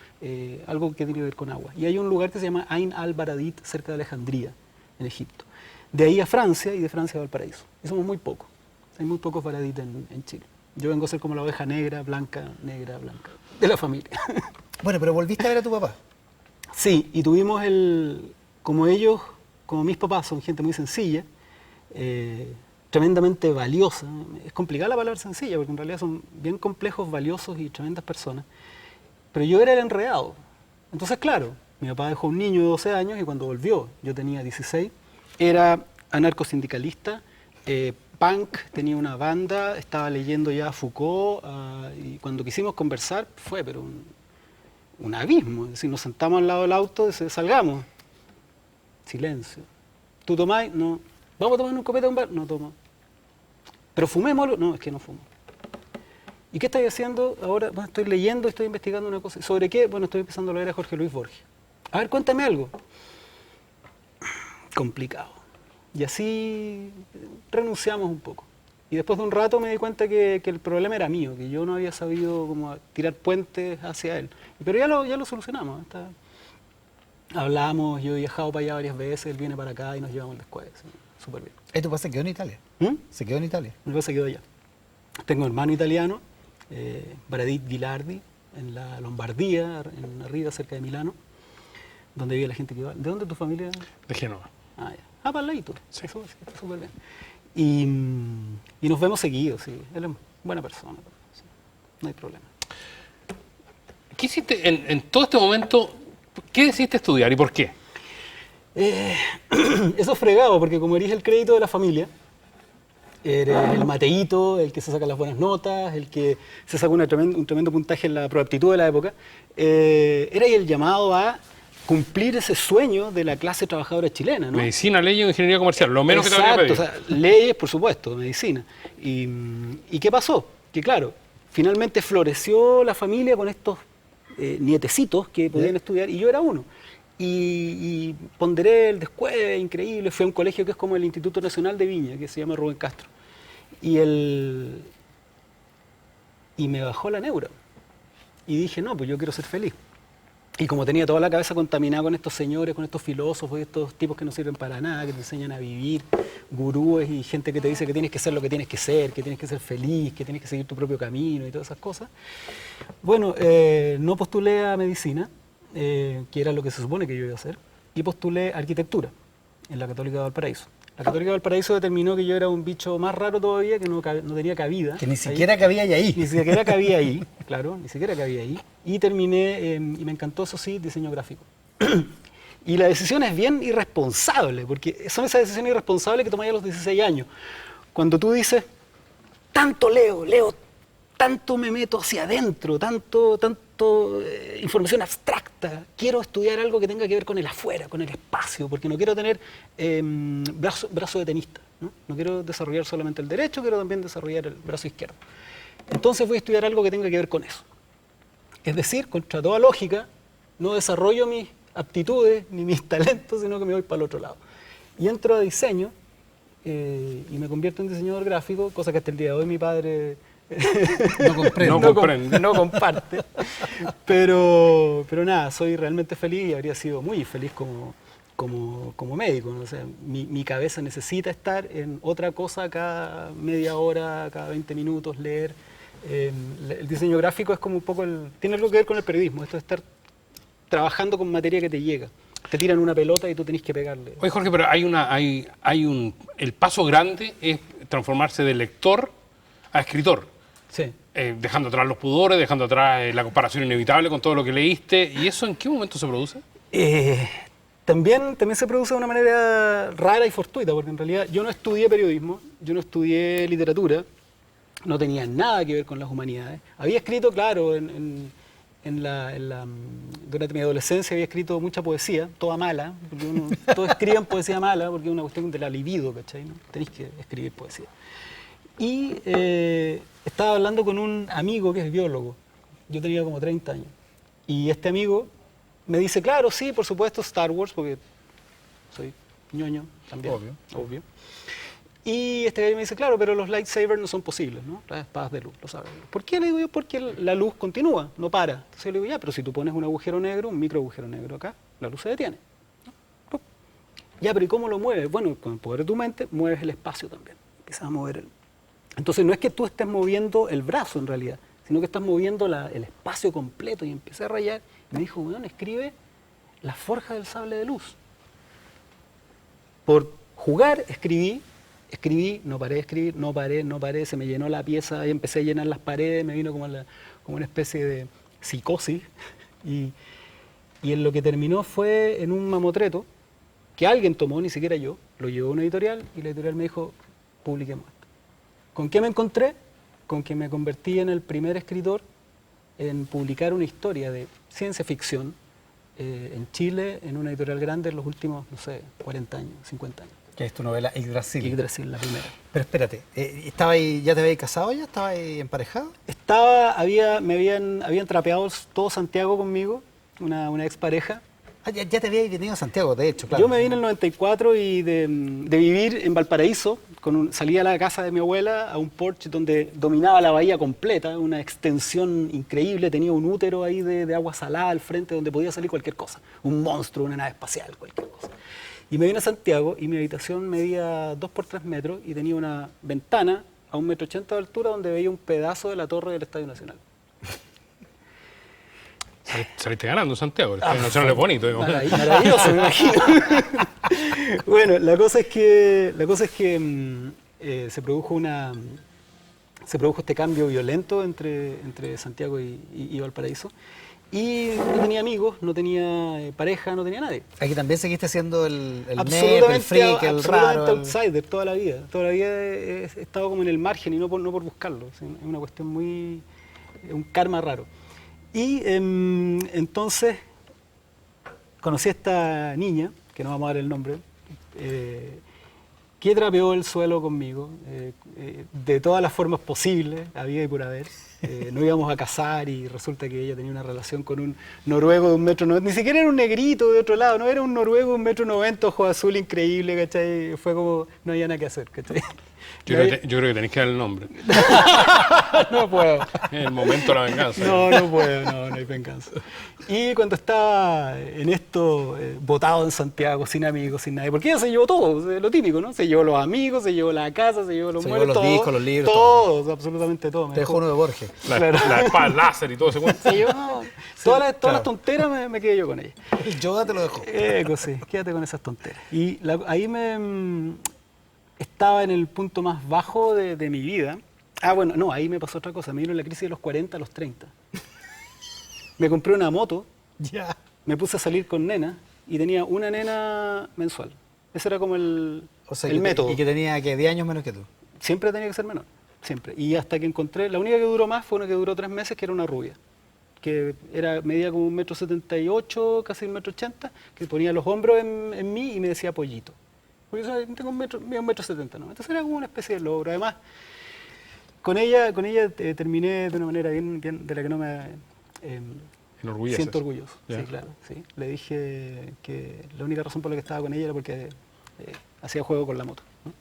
algo que tiene que ver con agua. Y hay un lugar que se llama Ain al-Baradit, cerca de Alejandría, en Egipto. De ahí a Francia y de Francia a Valparaíso. Y somos muy pocos. Hay muy pocos Baradit en Chile. Yo vengo a ser como la oveja negra, blanca, de la familia. Bueno, pero volviste a ver a tu papá. Sí, y tuvimos como mis papás son gente muy sencilla, tremendamente valiosa. Es complicada la palabra sencilla, porque en realidad son bien complejos, valiosos y tremendas personas. Pero yo era el enredado. Entonces, claro, mi papá dejó un niño de 12 años y cuando volvió, yo tenía 16, era anarcosindicalista, punk, tenía una banda, estaba leyendo ya a Foucault, y cuando quisimos conversar pero un abismo. Es decir, nos sentamos al lado del auto y decimos, salgamos. Silencio. ¿Tú tomás? No. ¿Vamos a tomar un copete a un bar? No tomo. ¿Pero fumémoslo? No, es que no fumo. ¿Y qué estoy haciendo ahora? Bueno, estoy leyendo, estoy investigando una cosa. ¿Sobre qué? Bueno, estoy empezando a leer a Jorge Luis Borges. A ver, cuéntame algo. Complicado. Y así renunciamos un poco. Y después de un rato me di cuenta que el problema era mío, que yo no había sabido como tirar puentes hacia él. Pero ya lo solucionamos. Hablamos, yo he viajado para allá varias veces, él viene para acá y nos llevamos después. Súper bien. ¿Esto pasa? ¿Se quedó en Italia? ¿Mm? ¿Se quedó en Italia? Mi papá se quedó allá. Tengo un hermano italiano, Baradit Ghilardi, en la Lombardía, en arriba, cerca de Milano, donde vive la gente que va. ¿De dónde es tu familia? De Génova. Ah, ya. Ah, para el ladito. Sí. Eso, sí, está súper bien. Y nos vemos seguidos, sí. Él es buena persona. Sí. No hay problema. ¿Qué hiciste en todo este momento? ¿Qué decidiste estudiar y por qué? Eso es fregado, porque como eres el crédito de la familia, eres el mateíto, el que se saca las buenas notas, el que se saca un tremendo puntaje en la proaptitud de la época, era el llamado a cumplir ese sueño de la clase trabajadora chilena, ¿no? Medicina, leyes o ingeniería comercial, lo menos Exacto, que te habría o pedido. sea, leyes, por supuesto, medicina. ¿Y qué pasó? Que claro, finalmente floreció la familia con estos nietecitos que podían estudiar, y yo era uno. Y ponderé el descueve, increíble, fui a un colegio que es como el Instituto Nacional de Viña, que se llama Rubén Castro. Y me bajó la neura. Y dije, no, pues yo quiero ser feliz. Y como tenía toda la cabeza contaminada con estos señores, con estos filósofos, estos tipos que no sirven para nada, que te enseñan a vivir, gurúes y gente que te dice que tienes que ser lo que tienes que ser, que tienes que ser feliz, que tienes que seguir tu propio camino y todas esas cosas. Bueno, no postulé a medicina, que era lo que se supone que yo iba a hacer, y postulé a arquitectura en la Católica de Valparaíso. La Católica de Valparaíso determinó que yo era un bicho más raro todavía, que no tenía cabida. Que ni siquiera cabía ahí. Ni siquiera cabía ahí, claro, ni siquiera cabía ahí. Y terminé, y me encantó, eso sí, diseño gráfico. Y la decisión es bien irresponsable, porque son esas decisiones irresponsables que tomáis a los 16 años. Cuando tú dices, tanto leo, tanto me meto hacia adentro, tanto información abstracta, quiero estudiar algo que tenga que ver con el afuera, con el espacio, porque no quiero tener brazo de tenista, ¿no? No quiero desarrollar solamente el derecho, quiero también desarrollar el brazo izquierdo. Entonces voy a estudiar algo que tenga que ver con eso. Es decir, contra toda lógica, no desarrollo mis aptitudes ni mis talentos, sino que me voy para el otro lado. Y entro a diseño y me convierto en diseñador gráfico, cosa que hasta el día de hoy mi padre no comparte. Pero nada, soy realmente feliz y habría sido muy feliz como médico, ¿no? O sea, mi cabeza necesita estar en otra cosa cada media hora, cada 20 minutos, leer. El diseño gráfico es como un poco tiene algo que ver con el periodismo, esto de estar trabajando con materia que te llega. Te tiran una pelota y tú tenés que pegarle. Oye, Jorge, pero el paso grande es transformarse de lector a escritor. Sí. Dejando atrás los pudores, dejando atrás la comparación inevitable con todo lo que leíste. ¿Y eso en qué momento se produce? También se produce de una manera rara y fortuita, porque en realidad yo no estudié periodismo, yo no estudié literatura, no tenía nada que ver con las humanidades. Había escrito, claro, durante mi adolescencia había escrito mucha poesía, toda mala, porque todos escriben poesía mala, porque es una cuestión de la libido, ¿cachai? ¿No? Tenéis que escribir poesía. Y estaba hablando con un amigo que es biólogo, yo tenía como 30 años, y este amigo me dice, claro, sí, por supuesto, Star Wars, porque soy ñoño también, obvio. Y este gallo me dice, claro, pero los lightsabers no son posibles, ¿no? Las espadas de luz, lo sabes. ¿Por qué? Le digo yo, porque la luz continúa, no para. Entonces yo le digo, ya, pero si tú pones un agujero negro, un micro agujero negro acá, la luz se detiene. ¿No? Ya, pero ¿y cómo lo mueves? Bueno, con el poder de tu mente, mueves el espacio también. Empiezas a mover Entonces no es que tú estés moviendo el brazo en realidad, sino que estás moviendo el espacio completo. Y empecé a rayar. Y me dijo, bueno, escribe La forja del sable de luz. Por jugar escribí, no paré de escribir, no paré, se me llenó la pieza y empecé a llenar las paredes, me vino como una especie de psicosis. Y en lo que terminó fue en un mamotreto que alguien tomó, ni siquiera yo, lo llevó a una editorial y la editorial me dijo, publiquemos esto. ¿Con qué me encontré? Con que me convertí en el primer escritor en publicar una historia de ciencia ficción en Chile, en una editorial grande en los últimos, no sé, 40 años, 50 años. Que es tu novela Yggdrasil. Yggdrasil, la primera. Pero espérate, ¿ya te habías casado ya? ¿Estabas emparejado? Me habían trapeado todo Santiago conmigo, una expareja. Ya te habías venido a Santiago, de hecho, claro. Yo me vine en el 94 y de vivir en Valparaíso, salía a la casa de mi abuela a un porche donde dominaba la bahía completa, una extensión increíble, tenía un útero ahí de agua salada al frente donde podía salir cualquier cosa, un monstruo, una nave espacial, cualquier cosa. Y me vine a Santiago y mi habitación medía 2 por 3 metros y tenía una ventana a 1,80 metros de altura donde veía un pedazo de la torre del Estadio Nacional. Saliste ganando en Santiago, el Estadio Nacional es bonito. Digamos. Maravilloso, me imagino. Bueno, la cosa es que se produjo este cambio violento entre Santiago y Valparaíso. Y no tenía amigos, no tenía pareja, no tenía nadie. Aquí también seguiste siendo el Absolutamente, el freak, el raro. outsider toda la vida. Toda la vida he estado como en el margen y no por buscarlo. Es una cuestión un karma raro. Y entonces conocí a esta niña, que no vamos a dar el nombre, que trapeó el suelo conmigo de todas las formas posibles, había y por haber. No íbamos a casar y resulta que ella tenía una relación con un noruego de 1,90 m, ni siquiera era un negrito de otro lado, no era un noruego de 1,90 m, ojo azul increíble, ¿cachai? Fue como, no había nada que hacer, ¿cachai? Yo creo que tenéis que dar el nombre. No puedo. En el momento de la venganza. No puedo, no hay venganza. Y cuando estaba en esto, botado en Santiago, sin amigos, sin nadie, porque ella se llevó todo, lo típico, ¿no? Se llevó los amigos, se llevó la casa, se llevó los muebles, los discos, los libros, todo, absolutamente todo. Te dejó uno de Borges. La espada láser y todo ese cuento. Se llevó todas las tonteras, me quedé yo con ella. El Yoda te lo dejó. Sí, quédate con esas tonteras. Y ahí estaba en el punto más bajo de mi vida. Bueno, no, ahí me pasó otra cosa. Me vino la crisis de los 40 a los 30. Me compré una moto, Ya. me puse a salir con nenas y tenía una nena mensual. Ese era como el método. Y que tenía, ¿qué? 10 años menos que tú. Siempre tenía que ser menor, siempre. Y hasta que encontré, la única que duró más fue una que duró 3 meses, que era una rubia. Que medía como 1,78 m, casi 1,80 m, que ponía los hombros en mí y me decía pollito. Porque yo tengo 1,70 m, ¿no? Entonces era como una especie de logro. Además, con ella terminé de una manera bien de la que no me siento orgulloso. Yeah. Sí, claro. Sí. Le dije que la única razón por la que estaba con ella era porque hacía juego con la moto, ¿no?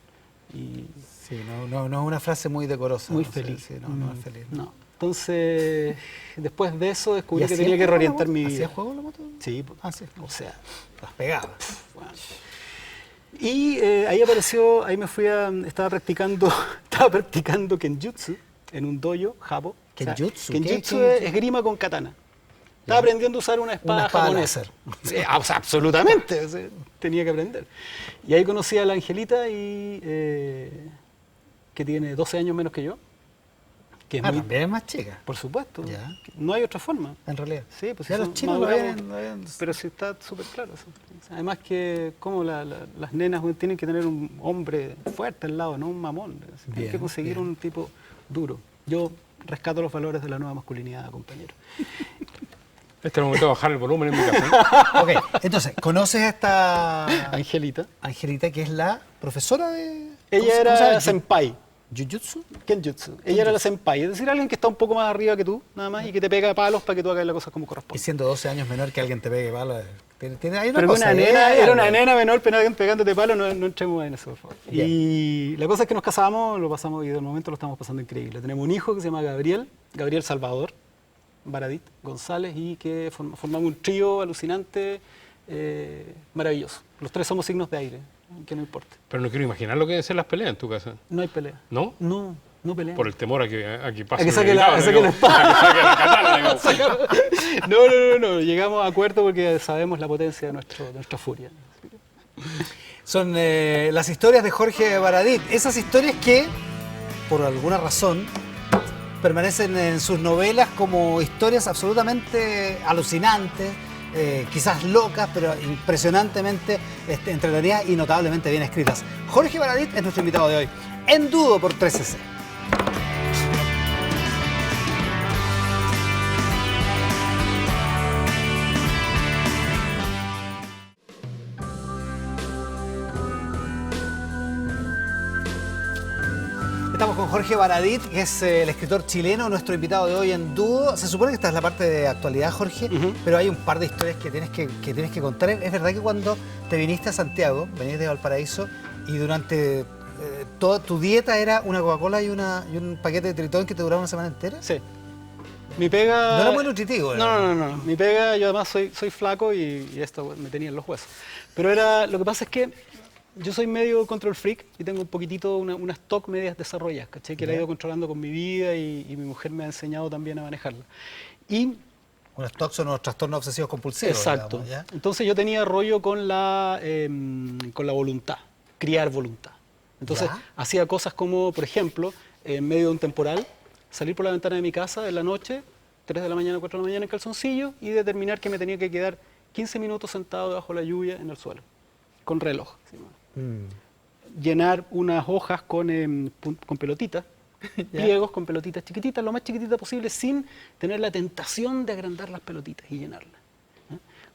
Y Sí, no es una frase muy decorosa. muy ¿no? feliz. Sí, no es feliz. No. Entonces, después de eso descubrí ¿Y que hacía tenía que juego la reorientar moto? mi vida. ¿Hacía juego la moto? Sí, Sí. o sea, Las pegabas. bueno. Y ahí me fui estaba practicando kenjutsu en un dojo japo. ¿Kenjutsu? Kenjutsu ¿Qué? es esgrima con katana. Estaba aprendiendo a usar una espada japonesa. láser. Sí, absolutamente, o sea, tenía que aprender. Y ahí conocí a la Angelita, que tiene 12 años menos que yo. Que es También es más chica, por supuesto, Ya. no hay otra forma. en realidad. Sí, pues Ya si los son chinos más lo bravos. habían... Pero sí está súper claro eso. Además que como las nenas tienen que tener un hombre fuerte al lado, no un mamón. Tienen Bien, que conseguir bien. un tipo duro. Yo rescato los valores de la nueva masculinidad, compañero. Este es el momento de bajar el volumen en mi casa. Ok, entonces, ¿conoces a esta Angelita. Angelita, que es la profesora de... Ella ¿cómo se era llama? senpai. ¿Jujutsu? Kenjutsu. Ella era la senpai, es decir, alguien que está un poco más arriba que tú, nada más, y que te pega palos para que tú hagas las cosas como Y corresponde. siendo 12 años menor que alguien te pegue palo, hay una Pero cosa, era una nena menor, pero alguien pegándote palos, no entremos en eso, por favor. Bien. Y la cosa es que nos casamos, lo pasamos y de momento lo estamos pasando increíble. Tenemos un hijo que se llama Gabriel Salvador Baradit González, y que formamos un trío alucinante, maravilloso. Los tres somos signos de aire, que no importa. Pero no quiero imaginar lo que deben ser las peleas en tu casa. No hay pelea. ¿No? No pelea. Por el temor a que pase. A que un saque delicado, a que saque digamos. la espada. A que saque la katana, digamos. No. Llegamos a acuerdo porque sabemos la potencia de nuestra furia. Son las historias de Jorge Baradit. Esas historias que, por alguna razón, permanecen en sus novelas como historias absolutamente alucinantes, quizás locas, pero impresionantemente entretenidas y notablemente bien escritas. Jorge Baradit es nuestro invitado de hoy, en Dudo por 3cc. Estamos con con Jorge Baradit, que es el escritor chileno, nuestro invitado de hoy en Dudo. Se supone que esta es la parte de actualidad, Jorge, pero hay un par de historias que tienes que contar. Es verdad que cuando te viniste a Santiago, venís de Valparaíso, y durante toda tu dieta era una Coca-Cola y un paquete de Tritón que te duraba una semana entera. Sí. Mi pega... No era muy nutritivo. No. Mi pega, yo además soy flaco y esto me tenía en los huesos. Pero lo que pasa es que yo soy medio control freak y tengo un poquitito, unas TOC medias desarrolladas, ¿cachai? Que la he ido controlando con mi vida y mi mujer me ha enseñado también a manejarla. Y unos TOC son unos trastornos obsesivos compulsivos. exacto. Digamos, ¿ya? Entonces yo tenía rollo con la voluntad, criar voluntad. Entonces ¿Ya? hacía cosas como, por ejemplo, en medio de un temporal, salir por la ventana de mi casa en la noche, 3 de la mañana, 4 de la mañana en calzoncillo, y determinar que me tenía que quedar 15 minutos sentado debajo de la lluvia en el suelo, con reloj. ¿Sí? Llenar unas hojas con pelotitas, pliegos con pelotitas chiquititas, lo más chiquitita posible, sin tener la tentación de agrandar las pelotitas y llenarlas.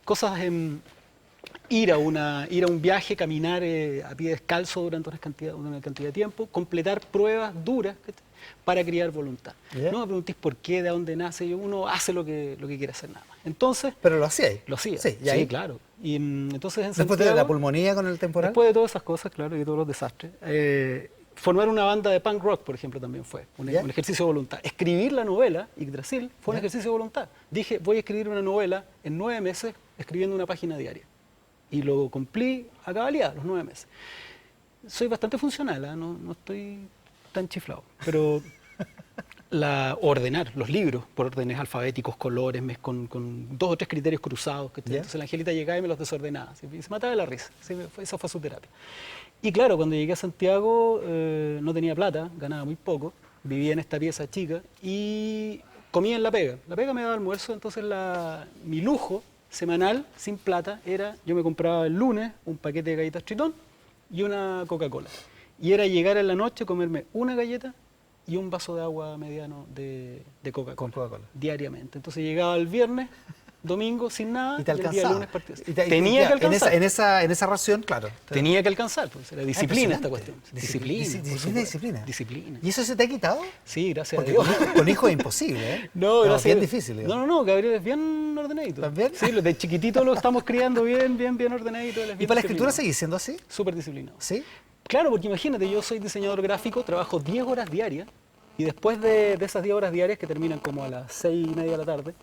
Cosas ir a un viaje, caminar a pie descalzo durante una cantidad de tiempo, completar pruebas duras para criar voluntad. No me preguntéis por qué, de dónde nace, uno hace lo que quiere hacer nada más. Entonces, pero lo hacía. Lo hacía, sí, sí, claro. Y entonces en después Santiago, de la pulmonía con el temporal. después de todas esas cosas, claro, y todos los desastres, formar una banda de punk rock, por ejemplo, también fue un ejercicio de voluntad. Escribir la novela, Yggdrasil, fue un ejercicio de voluntad. Dije, voy a escribir una novela en 9 meses escribiendo una página diaria. Y lo cumplí a cabalidad, los 9 meses. Soy bastante funcional, ¿eh? No estoy tan chiflado, pero ordenar los libros por órdenes alfabéticos, colores, con 2 o 3 criterios cruzados. Entonces la Angelita llegaba y me los desordenaba. Y se mataba de la risa. Esa fue su terapia. Y claro, cuando llegué a Santiago no tenía plata, ganaba muy poco, vivía en esta pieza chica y comía en la pega. La pega me daba almuerzo, entonces mi lujo semanal, sin plata, era, yo me compraba el lunes un paquete de galletas Tritón y una Coca-Cola. Y era llegar en la noche, comerme una galleta y un vaso de agua mediano de Coca-Cola. Diariamente. Entonces llegaba el viernes, domingo, sin nada, y te el día lunes alcanzaba. partía. Tenía que alcanzar. En esa ración, claro. Tenía que alcanzar, pues era disciplina esta cuestión. Disciplina. Disciplina. ¿Y eso se te ha quitado? Sí, gracias Porque a Dios. con hijos es imposible, ¿eh? No, gracias. Bien difícil. Digamos. No, Gabriel es bien ordenadito. ¿También? Sí, de chiquitito lo estamos criando bien ordenadito. ¿Y para la escritura seguís siendo así? Súper disciplinado. ¿Sí? Claro, porque imagínate, yo soy diseñador gráfico, trabajo 10 horas diarias y después de esas 10 horas diarias que terminan como a las 6:30 de la tarde,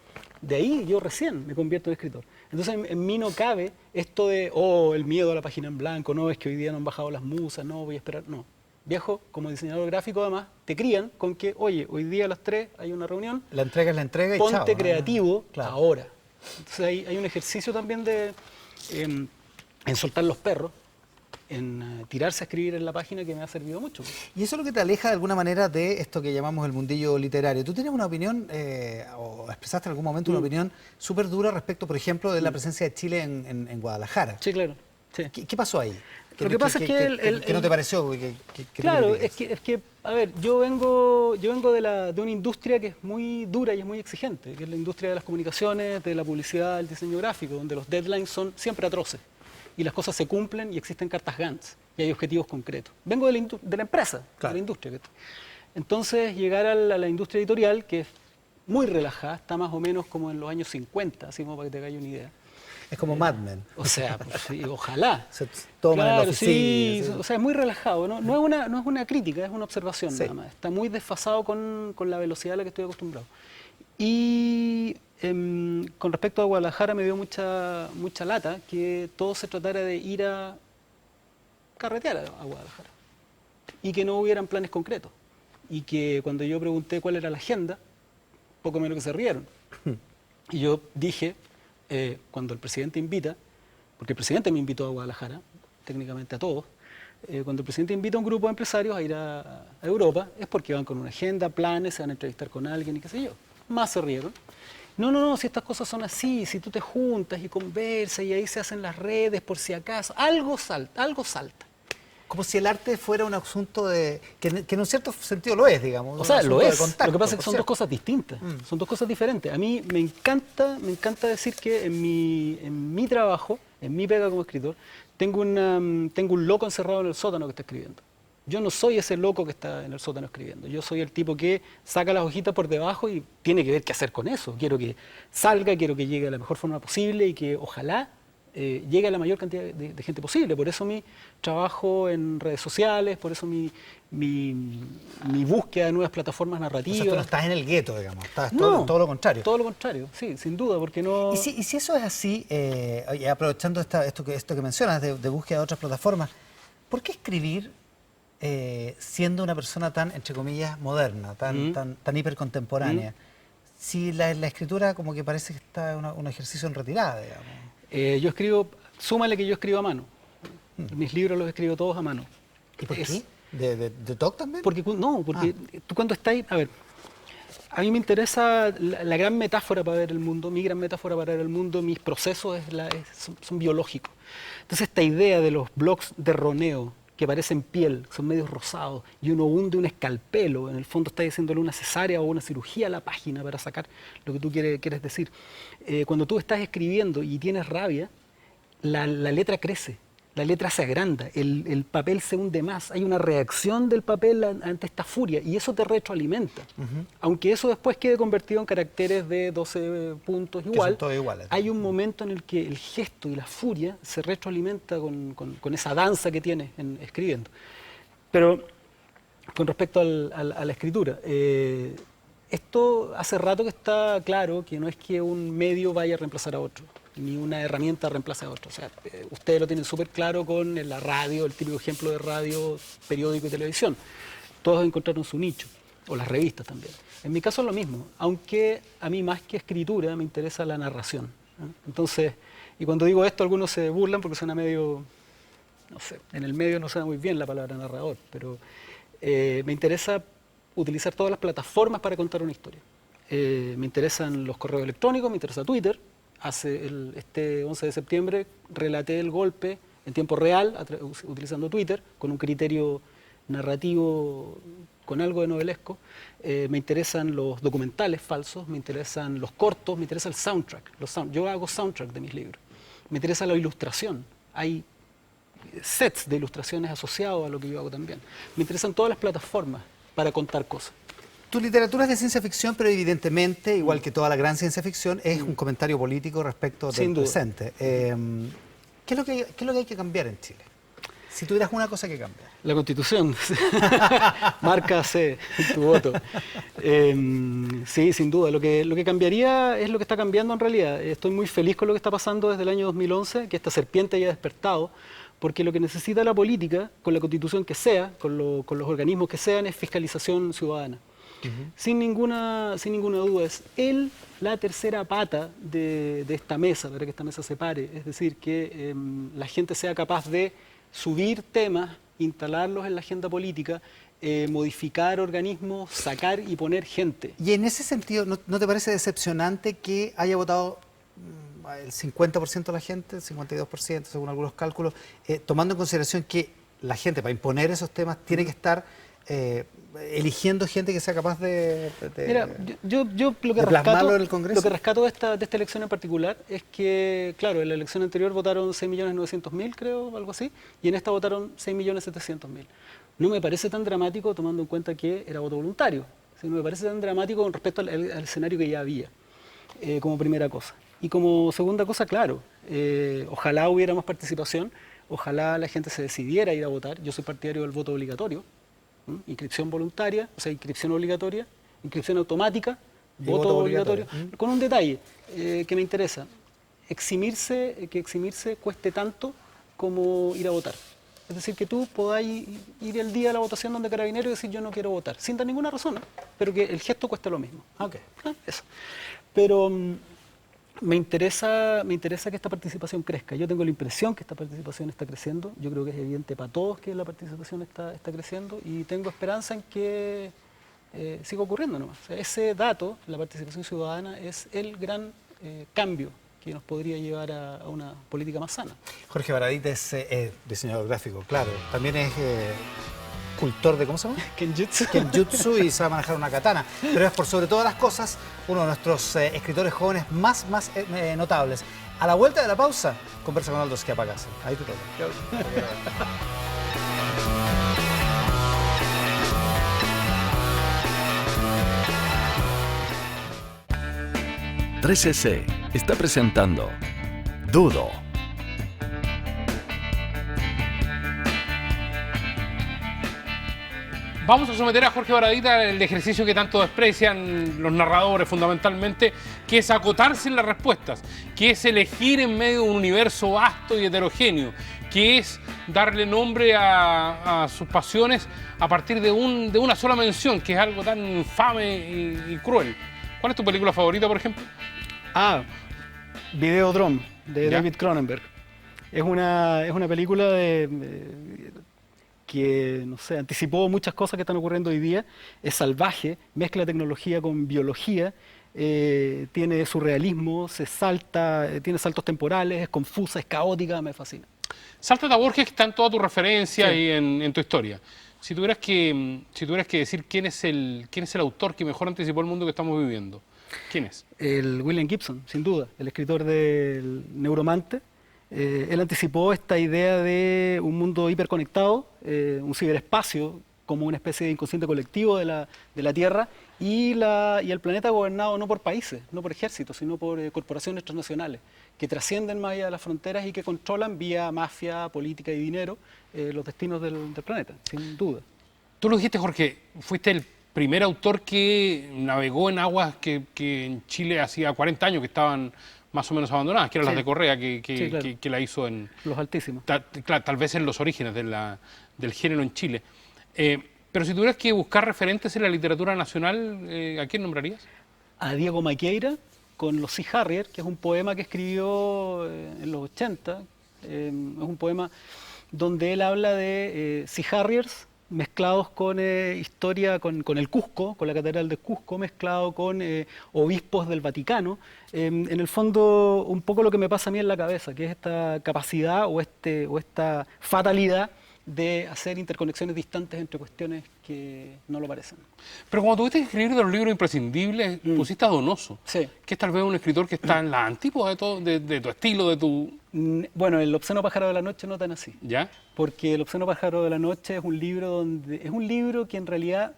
de ahí yo recién me convierto en escritor. Entonces en mí no cabe esto de, el miedo a la página en blanco, no, es que hoy día no han bajado las musas, no, voy a esperar, no. Viejo, como diseñador gráfico además, te crían con que, oye, hoy día a las 3 hay una reunión. La entrega es la entrega y ponte chao, creativo claro. Ahora. Entonces hay un ejercicio también en soltar los perros, en tirarse a escribir en la página que me ha servido mucho. Y eso es lo que te aleja de alguna manera de esto que llamamos el mundillo literario. ¿Tú tienes una opinión, o expresaste en algún momento una opinión súper dura respecto, por ejemplo, de la presencia de Chile en Guadalajara? Sí, claro. Sí. ¿Qué pasó ahí? Lo que pasa es que ¿Qué no te pareció? Claro, es que, a ver, yo vengo de una industria que es muy dura y es muy exigente, que es la industria de las comunicaciones, de la publicidad, del diseño gráfico, donde los deadlines son siempre atroces y las cosas se cumplen y existen cartas Gantt y hay objetivos concretos. Vengo de la empresa, claro, de la industria. Entonces, llegar a la industria editorial, que es muy relajada, está más o menos como en los años 50, así como para que te hagas una idea. Es como Mad Men. O sea, pues, sí, ojalá. Se toman en la oficina. Sí, o sea, es muy relajado. No es una crítica, es una observación nada más. Está muy desfasado con la velocidad a la que estoy acostumbrado. Y con respecto a Guadalajara me dio mucha lata que todo se tratara de ir a carretear a Guadalajara y que no hubieran planes concretos. Y que cuando yo pregunté cuál era la agenda, poco menos que se rieron. Y yo dije, cuando el presidente invita, porque el presidente me invitó a Guadalajara, técnicamente a todos, cuando el presidente invita a un grupo de empresarios a ir a Europa, es porque van con una agenda, planes, se van a entrevistar con alguien y qué sé yo. Más se rieron. No, si estas cosas son así, si tú te juntas y conversas y ahí se hacen las redes por si acaso, algo salta. Como si el arte fuera un asunto que en un cierto sentido lo es, digamos. O sea, lo es. Contacto, lo que pasa es que son 2 cosas distintas, son 2 cosas diferentes. A mí me encanta decir que en mi trabajo, en mi pega como escritor, tengo un loco encerrado en el sótano que está escribiendo. Yo no soy ese loco que está en el sótano escribiendo. Yo soy el tipo que saca las hojitas por debajo y tiene que ver qué hacer con eso. Quiero que salga, quiero que llegue de la mejor forma posible y que ojalá llegue a la mayor cantidad de gente posible. Por eso mi trabajo en redes sociales, por eso mi búsqueda de nuevas plataformas narrativas. O sea, tú no estás en el gueto, digamos, estás No, todo lo contrario. Todo lo contrario, sí, sin duda, porque no... Y si eso es así, oye, aprovechando esto que mencionas de búsqueda de otras plataformas, ¿por qué escribir siendo una persona tan, entre comillas, moderna, tan hipercontemporánea? Si la escritura como que parece que está un ejercicio en retirada, digamos. Yo escribo, súmale que yo escribo a mano. Mis libros los escribo todos a mano. ¿Y por qué? ¿De TOC también? Porque tú cuando estás, a ver, a mí me interesa la gran metáfora para ver el mundo, mi gran metáfora para ver el mundo, mis procesos son biológicos. Entonces esta idea de los blogs de roneo que parecen piel, son medios rosados, y uno hunde un escalpelo, en el fondo está haciéndole una cesárea o una cirugía a la página para sacar lo que tú quieres decir. Cuando tú estás escribiendo y tienes rabia, la letra crece. La letra se agranda, el papel se hunde más, hay una reacción del papel ante esta furia y eso te retroalimenta. Aunque eso después quede convertido en caracteres de 12 puntos igual, son todos iguales. hay un momento en el que el gesto y la furia se retroalimenta con esa danza que tienes escribiendo. Pero con respecto a la escritura, esto hace rato que está claro que no es que un medio vaya a reemplazar a otro, ni una herramienta reemplace a otra. O sea, ustedes lo tienen súper claro con la radio, el típico ejemplo de radio, periódico y televisión. Todos encontraron su nicho, o las revistas también. En mi caso es lo mismo, aunque a mí más que escritura me interesa la narración, ¿no? Entonces, y cuando digo esto algunos se burlan porque suena medio, no sé, en el medio no suena muy bien la palabra narrador, pero me interesa utilizar todas las plataformas para contar una historia. Me interesan los correos electrónicos, me interesa Twitter. Este 11 de septiembre relaté el golpe en tiempo real, utilizando Twitter, con un criterio narrativo, con algo de novelesco. Me interesan los documentales falsos, me interesan los cortos, me interesa el soundtrack. Yo hago soundtrack de mis libros. Me interesa la ilustración. Hay sets de ilustraciones asociados a lo que yo hago también. Me interesan todas las plataformas para contar cosas. Tu literatura es de ciencia ficción, pero evidentemente, igual que toda la gran ciencia ficción, es un comentario político respecto del presente. ¿Qué es lo que hay que cambiar en Chile? Si tuvieras una cosa que cambiar. La Constitución. Marca C, tu voto. Sí, sin duda. Lo que cambiaría es lo que está cambiando en realidad. Estoy muy feliz con lo que está pasando desde el año 2011, que esta serpiente haya despertado, porque lo que necesita la política, con la Constitución que sea, con los organismos que sean, es fiscalización ciudadana. Sin ninguna duda, es la tercera pata de esta mesa, para que esta mesa se pare. Es decir, que la gente sea capaz de subir temas, instalarlos en la agenda política, modificar organismos, sacar y poner gente. Y en ese sentido, ¿no te parece decepcionante que haya votado el 50% de la gente, el 52% según algunos cálculos, tomando en consideración que la gente para imponer esos temas tiene que estar eligiendo gente que sea capaz de Mira, yo lo que plasmarlo en el Congreso? Lo que rescato de esta elección en particular es que, claro, en la elección anterior votaron 6.900.000, creo, algo así, y en esta votaron 6.700.000. No me parece tan dramático tomando en cuenta que era voto voluntario. O sea, no me parece tan dramático con respecto al escenario que ya había, como primera cosa. Y como segunda cosa, claro, ojalá hubiera más participación, ojalá la gente se decidiera a ir a votar. Yo soy partidario del voto obligatorio. Inscripción voluntaria, o sea, inscripción obligatoria, inscripción automática, voto obligatorio. Con un detalle que me interesa, que eximirse cueste tanto como ir a votar. Es decir, que tú podáis ir el día de la votación donde Carabineros y decir yo no quiero votar, sin dar ninguna razón, ¿no? Pero que el gesto cueste lo mismo. Eso. Pero me interesa que esta participación crezca. Yo tengo la impresión que esta participación está creciendo. Yo creo que es evidente para todos que la participación está creciendo y tengo esperanza en que siga ocurriendo nomás. O sea, ese dato, la participación ciudadana, es el gran cambio que nos podría llevar a una política más sana. Jorge Baradit es diseñador gráfico, claro. También es cultor de, ¿cómo se llama? Kenjutsu y sabe manejar una katana. Pero es por sobre todas las cosas uno de nuestros escritores jóvenes más notables. A la vuelta de la pausa, conversa con Aldo Schiapacase. Ahí te toca. 13C está presentando Dudo. Vamos a someter a Jorge Baradit al ejercicio que tanto desprecian los narradores fundamentalmente, que es acotarse en las respuestas, que es elegir en medio de un universo vasto y heterogéneo, que es darle nombre a sus pasiones a partir de una sola mención, que es algo tan infame y cruel. ¿Cuál es tu película favorita, por ejemplo? Videodrome, de ¿Ya? David Cronenberg. Es una película que, no sé, anticipó muchas cosas que están ocurriendo hoy día. Es salvaje, mezcla tecnología con biología, tiene surrealismo, tiene saltos temporales, es confusa, es caótica, me fascina. Sáltate a Borges, que está en toda tu referencia Sí. y en tu historia. Si tuvieras que decir quién es el autor que mejor anticipó el mundo que estamos viviendo, ¿quién es? El William Gibson, sin duda, el escritor del Neuromante. Él anticipó esta idea de un mundo hiperconectado, un ciberespacio como una especie de inconsciente colectivo de la Tierra y el planeta gobernado no por países, no por ejércitos, sino por corporaciones transnacionales que trascienden más allá de las fronteras y que controlan vía mafia, política y dinero los destinos del planeta, sin duda. Tú lo dijiste, Jorge, fuiste el primer autor que navegó en aguas que en Chile hacía 40 años que estaban más o menos abandonadas, que eran Sí. las de Correa, Sí, claro. que la hizo en... Los altísimos. Tal vez en los orígenes del género en Chile. Pero si tuvieras que buscar referentes en la literatura nacional, ¿a quién nombrarías? A Diego Maqueira con Los Sea Harrier, que es un poema que escribió en los 80. Es un poema donde él habla de Sea Harriers mezclados con historia, con el Cusco, con la Catedral de Cusco, mezclado con obispos del Vaticano. En el fondo, un poco lo que me pasa a mí en la cabeza, que es esta capacidad o esta fatalidad de hacer interconexiones distantes entre cuestiones que no lo parecen. Pero cuando tuviste que escribir de los libros imprescindibles, pusiste a Donoso, Sí. que es tal vez un escritor que está en la antípoda de tu estilo, de tu... Bueno, El obsceno pájaro de la noche no tan así. ¿Ya? Porque El obsceno pájaro de la noche es un libro que en realidad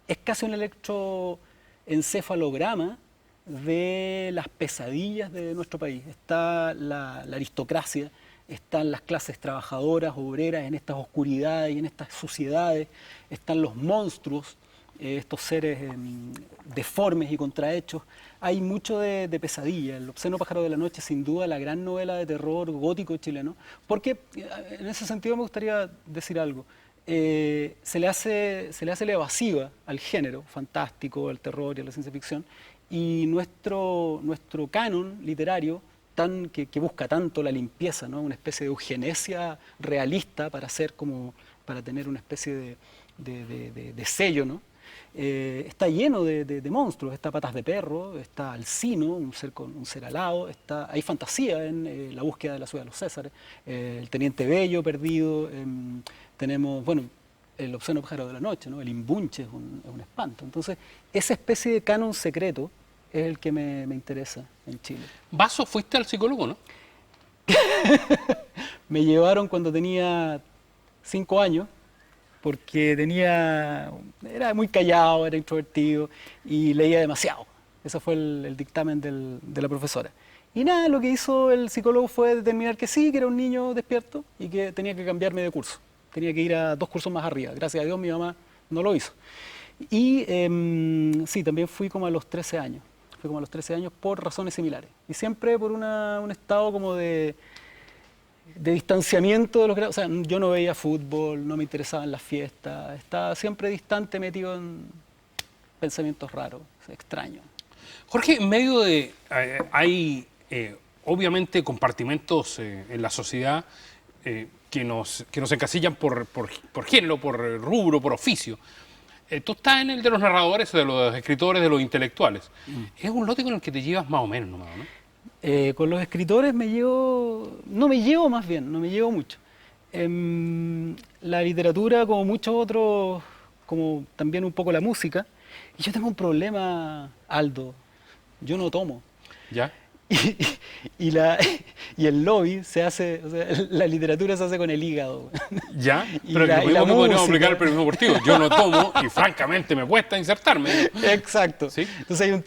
es casi un electroencefalograma de las pesadillas de nuestro país. Está la aristocracia, están las clases trabajadoras, obreras, en estas oscuridades y en estas suciedades, están los monstruos, estos seres deformes y contrahechos. Hay mucho de pesadilla. El obsceno pájaro de la noche, sin duda, la gran novela de terror gótico chileno. Porque en ese sentido me gustaría decir algo. Se le hace la evasiva al género fantástico, al terror y a la ciencia ficción. Y nuestro canon literario, que busca tanto la limpieza, ¿no? Una especie de eugenesia realista para tener una especie de sello, ¿no? Está lleno de monstruos. Está Patas de Perro, está Alcino, un ser alado, hay fantasía en La búsqueda de la ciudad de los Césares, el Teniente Bello perdido, tenemos, bueno, El obsceno pájaro de la noche, ¿no? El Imbunche es un espanto. Entonces, esa especie de canon secreto es el que me interesa en Chile. Vaso, fuiste al psicólogo, ¿no? Me llevaron cuando tenía 5 años, porque era muy callado, era introvertido y leía demasiado. Ese fue el dictamen de la profesora. Y nada, lo que hizo el psicólogo fue determinar que sí, que era un niño despierto y que tenía que cambiarme de curso. Tenía que ir a 2 cursos más arriba. Gracias a Dios mi mamá no lo hizo. Y sí, también fui como a los 13 años. Fui como a los 13 años por razones similares. Y siempre por un estado como de distanciamiento de los grados. O sea, yo no veía fútbol, no me interesaban las fiestas. Estaba siempre distante, metido en pensamientos raros, extraños. Jorge, en medio de... hay obviamente compartimentos en la sociedad que nos encasillan por género, por rubro, por oficio. Tú estás en el de los narradores, de los escritores, de los intelectuales. Es un lote con el que te llevas más o menos, ¿no? Con los escritores no me llevo mucho. La literatura, como muchos otros, como también un poco la música, y yo tengo un problema, Aldo, yo no tomo. ¿Ya? y, la, y el lobby se hace, o sea, la literatura se hace con el hígado. ¿Ya? Y Pero la- lo y la mismo que podríamos música. aplicar al periodismo deportivo. Yo no tomo y francamente me cuesta insertarme. Exacto. ¿Sí? Entonces hay un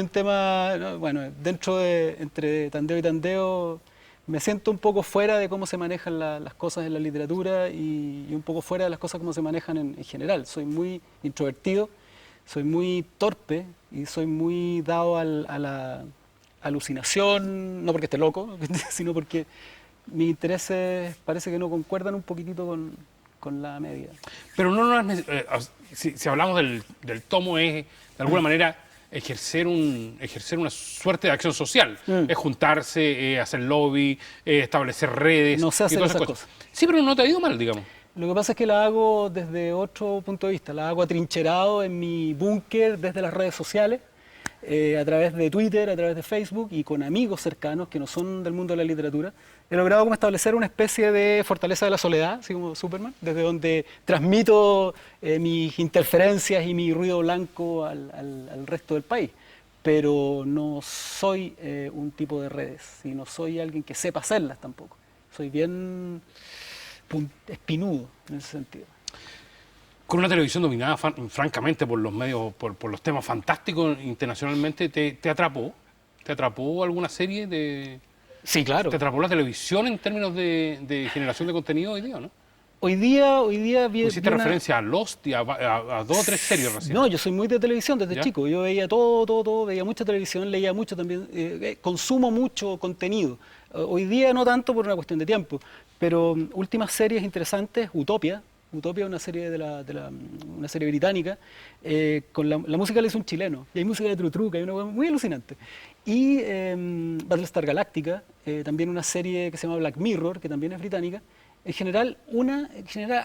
tema, ¿no? Bueno, entre tandeo y tandeo, me siento un poco fuera de cómo se manejan las cosas en la literatura y un poco fuera de las cosas como se manejan en general. Soy muy introvertido, soy muy torpe y soy muy dado a la alucinación, no porque esté loco, sino porque mis intereses parece que no concuerdan un poquitito con la media. Pero no es si hablamos del tomo, es de alguna manera ejercer una suerte de acción social. Es juntarse, hacer lobby, establecer redes. No sé y hacer todas esas esas cosas. Sí, pero no te ha ido mal, digamos. Lo que pasa es que la hago desde otro punto de vista, la hago atrincherado en mi búnker desde las redes sociales, a través de Twitter, a través de Facebook y con amigos cercanos que no son del mundo de la literatura. He logrado como establecer una especie de fortaleza de la soledad, así como Superman, desde donde transmito mis interferencias y mi ruido blanco al resto del país. Pero no soy un tipo de redes y no soy alguien que sepa hacerlas tampoco. Soy bien espinudo en ese sentido. Con una televisión dominada, francamente, por los medios, por los temas fantásticos internacionalmente, ¿te atrapó? ¿Te atrapó alguna serie de...? Sí, claro. ¿Te atrapó la televisión en términos de generación de contenido hoy día, no? Hoy día vi Hiciste referencia a Lost y a 2 o 3 series recién. No, yo soy muy de televisión desde ¿Ya? chico. Yo veía todo, veía mucha televisión, leía mucho también, consumo mucho contenido. Hoy día no tanto por una cuestión de tiempo, pero últimas series interesantes, Utopia, una serie una serie británica, con la música la hizo un chileno, y hay música de Trutru, que hay una cosa muy alucinante. Y Battlestar Galactica, también una serie que se llama Black Mirror, que también es británica. En general,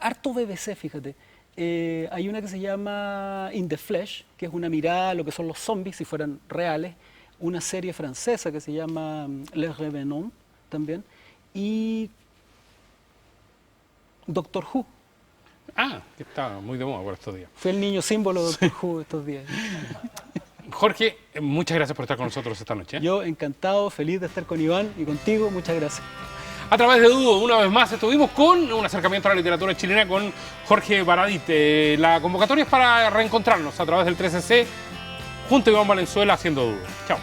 harto BBC, fíjate. Hay una que se llama In the Flesh, que es una mirada a lo que son los zombies, si fueran reales. Una serie francesa que se llama Les Revenants, también. Y Doctor Who. Ah, que está muy de moda por estos días. Fue el niño símbolo de Doctor Who estos días. Jorge, muchas gracias por estar con nosotros esta noche. Yo encantado, feliz de estar con Iván y contigo. Muchas gracias. A través de Dudo, una vez más, estuvimos con un acercamiento a la literatura chilena con Jorge Baradit. La convocatoria es para reencontrarnos a través del 13C junto a Iván Valenzuela haciendo Dudo. Chao.